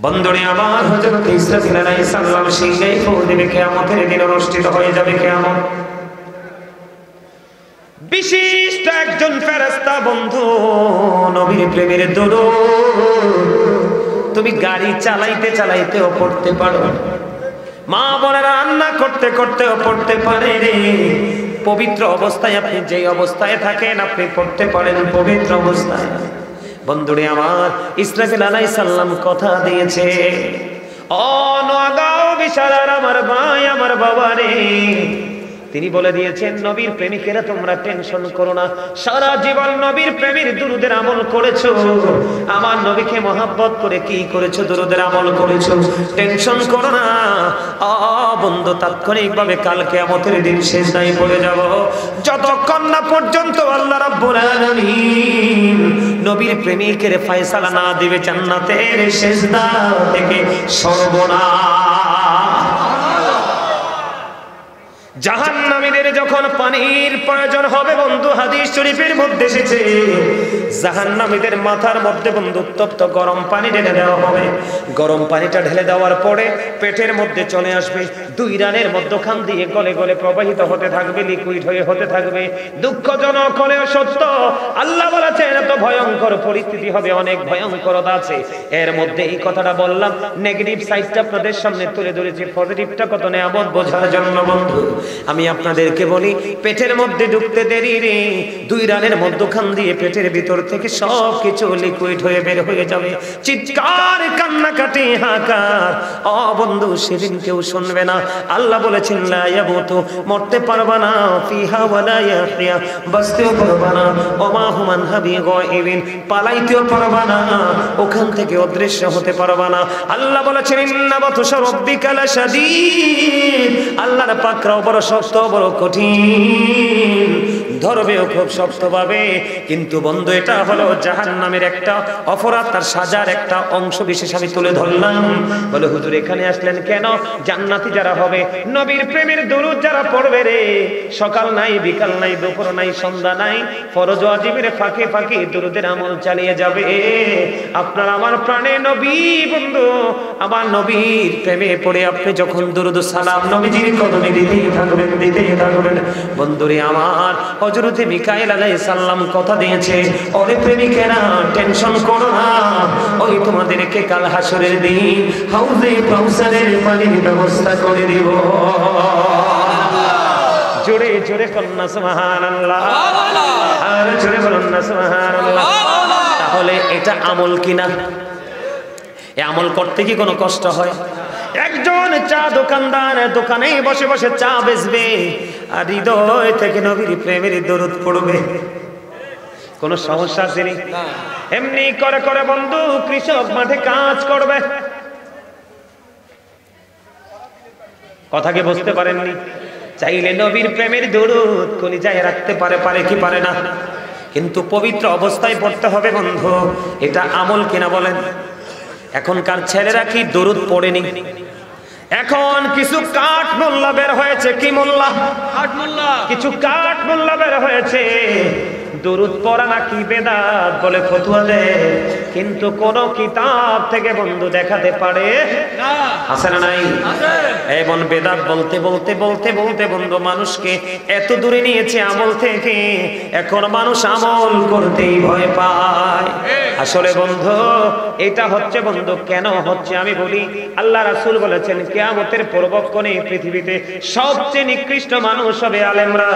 বন্ধুরে আমার, হযরত ইসরাফিল আলাইহিস সালাম সিংহে ফু দিবে, কিয়ামতের দিন অনুষ্ঠিত হয়ে যাবে কিয়ামত। বিশিষ্ট একজন ফেরেশতা বন্ধু, নবীর প্রেমের দরুদ তুমি গাড়ি চালাইতে চালাইতেও পড়তে পারো, মা বোনেরা রান্না করতে করতেও পড়তে পারে রে। পবিত্র অবস্থায় আপনি যেই অবস্থায় থাকেন আপনি পড়তে পারেন পবিত্র অবস্থায়। বন্ধুরে আমার, ইসরাফিল আলাইহিস সালাম কথা দিয়েছে, ও নগাঁও বিশালার আমার ভাই আমার বাবা রে, তিনি বলে দিয়েছেন নবীর প্রেমিকেরা তোমরা টেনশন করো না, সারা জীবন নবীর প্রেমের দুরুদের আমল করেছো, আমার নবীকে মহব্বত করে কি করেছো, দুরুদের আমল করেছো, টেনশন করো না। বন্ধু তাৎক্ষণিকভাবে কাল কিয়ামতের দিন সিজদায় পড়ে যাব, যতক্ষণ না পর্যন্ত আল্লাহ রাব্বুল আলামিন নবীর প্রেমিকের ফয়সালা না দিবে জান্নাতের সিজদা থেকে সরব না। জাহান্নামীদের যখন পানির প্রয়োজন হবে বন্ধু, হাদিস শরীফের মধ্যে এসেছে জাহান্নামীদের মাথার মধ্যে বন্ধু উত্তপ্ত গরম পানি ঢেলে দেওয়া হবে। গরম পানিটা ঢেলে দেওয়ার পরে পেটের মধ্যে চলে আসবে, দুই রানের মধ্যখান দিয়ে গলে গলে প্রবাহিত হতে থাকবে, লিকুইড হয়ে হতে থাকবে। দুঃখজনক হলেও সত্য, আল্লাহ বলেছেন এত ভয়ঙ্কর পরিস্থিতি হবে, অনেক ভয়ঙ্করতা আছে। এর মধ্যে এই কথাটা বললাম, নেগেটিভ সাইডটা আপনাদের সামনে তুলে ধরেছি, পজিটিভটা কত নিয়ামত বোঝার জন্য। বন্ধু আমি আপনাদেরকে বলি, পেটের মধ্যে ঢুকতে দেরি রে, দুই রানের মধ্যখান দিয়ে পেটের ভিতর থেকে সব কিছু লিকুইড হয়ে বের হয়ে যাবে, চিৎকার কান্নাকাটি হাহাকার। ও বন্ধু সেদিন কেউ শুনবে না। আল্লাহ বলেছেন লা ইয়ামুতু, মরতে পারবা না, ফিহা ওয়ালা ইয়াহইয়া, বাঁচতেও পারবা না, ওমা হুম আনহা বিগাইবিন, পালাইতেও পারবা না, ওখান থেকে অদৃশ্য হতে পারবা না। আল্লাহ বলেছেন ইন্না বাতশা রাব্বিকা লাশাদীদ, আল্লাহর পাকড়াও বড় শক্ত বড় কঠিন, ধরবেও খুব শক্ত ভাবে। কিন্তু বন্ধু এটা হলো জাহান্নামের একটা অপরাধ, তার সাজার একটা অংশ বিশেষ আমি তুলে ধরলাম। বলে হুজুর এখানে আসলেন কেন? জান্নাতি যারা হবে, নবীর প্রেমের দরুদ যারা পড়বে রে, সকাল নাই বিকাল নাই দুপুর নাই সন্ধ্যা নাই, ফরজ ওয়াজিবের ফাঁকে ফাঁকে দরুদের আমল চালিয়ে যাবে। আপনার আমার প্রাণে নবী বন্ধু, আমার নবীর প্রেমে পড়ে আপনি যখন দরুদ সালাম নবীজির কদমে দিতেই থাকবেন দিতেই থাকবেন। বন্ধুরে আমার, হযরত মিকাইল আলাইহিস সালাম কথা দিয়েছে, ওরে প্রেমিকেরা টেনশন করো না, ওই তোমাদেরকে কাল হাসরের দিন হাউজে কাউসারের পানির ব্যবস্থা করে দিব। জোরে জোরে বলুন না সুবহানাল্লাহ, আর জোরে বলুন না সুবহানাল্লাহ। তাহলে এটা আমল কিনা? এই আমল করতে কি কোনো কষ্ট হয়? একজন চা দোকানদার দোকানে বসে বসে চা বেচবে আর হৃদয় থেকে নবীর প্রেমের দরুদ পড়বে, কোন সমস্যা আছে? এমনি করে করে বন্ধু কৃষক মাঠে কাজ করবে। কথা কি বুঝতে পারেননি? চাইলে নবীর প্রেমের দরুদ কলিজায় রাখতে পারে, পারে কি পারে না? কিন্তু পবিত্র অবস্থায় পড়তে হবে বন্ধু। এটা আমল কিনা বলেন? এখনকার ছেলেরা কি দরুদ পড়েনি? এখন কিছু কাঠ মোল্লা বের হয়েছে। কি মোল্লা? কাঠ মোল্লা। কিছু কাঠ মোল্লা বের হয়েছে, দরুদ পড়া নাকি বেদাত বলে ফতোয়া দেয়, কিন্তু কোন কিতাব থেকে বন্ধু দেখাতে পারে না। আছে না নাই? এমন বেদাত বলতে বলতে বলতে বলতে বন্ধু মানুষকে এত দূরে নিয়েছে আমল থেকে, এখন মানুষ আমল করতেই ভয় পায়। আসলে বন্ধু এটা হচ্ছে বন্ধু কেন হচ্ছে আমি বলি। আল্লাহ রাসূল বলেছেন কিয়ামতের পূর্বক্ষণে পৃথিবীতে সবচেয়ে নিকৃষ্ট মানুষ হবে আলেমরা।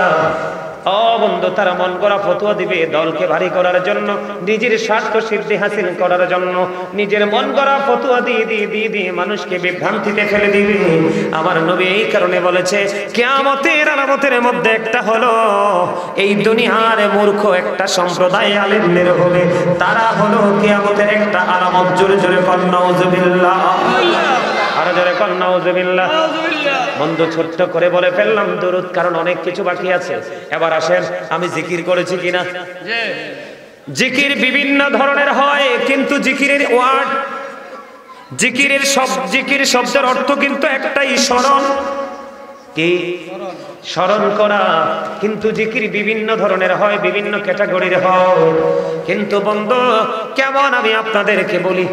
ও বন্ধু, তারা মন গড়া ফতোয়া দিবে দলকে ভারী করার জন্য, নিজের স্বার্থ সিদ্ধি হাসিল করার জন্য, নিজের মন গড়া ফতোয়া দিয়ে দিয়ে দিয়ে দিয়ে মানুষকে বিভ্রান্তিতে ফেলে দিবে। আমার নবী এই কারণে বলেছে কিয়ামতের আলামতের মধ্যে একটা হলো এই দুনিয়ার মূর্খ একটা সম্প্রদায় আলেমদের হবে, তারা হলো কিয়ামতের একটা আলামত। জোরে জোরে কন নাউজুবিল্লাহ, আরো জোরে কন নাউজুবিল্লাহ। বন্ধু ছোট্ট করে বলে ফেললাম দরুদ, কারণ অনেক কিছু বাকি আছে। এবার আসেন আমি জিকির করেছি কিনা? জিকির বিভিন্ন ধরনের হয়, কিন্তু জিকিরের ওয়ার্ড, জিকিরের জিকির শব্দের অর্থ কিন্তু একটাই, স্মরণ। কি? স্মরণ করা। কিন্তু জিকির বিভিন্ন ধরনের হয়, বিভিন্ন ক্যাটাগরির হয়। কিন্তু বন্ধু কেমন আমি আপনাদেরকে বলি,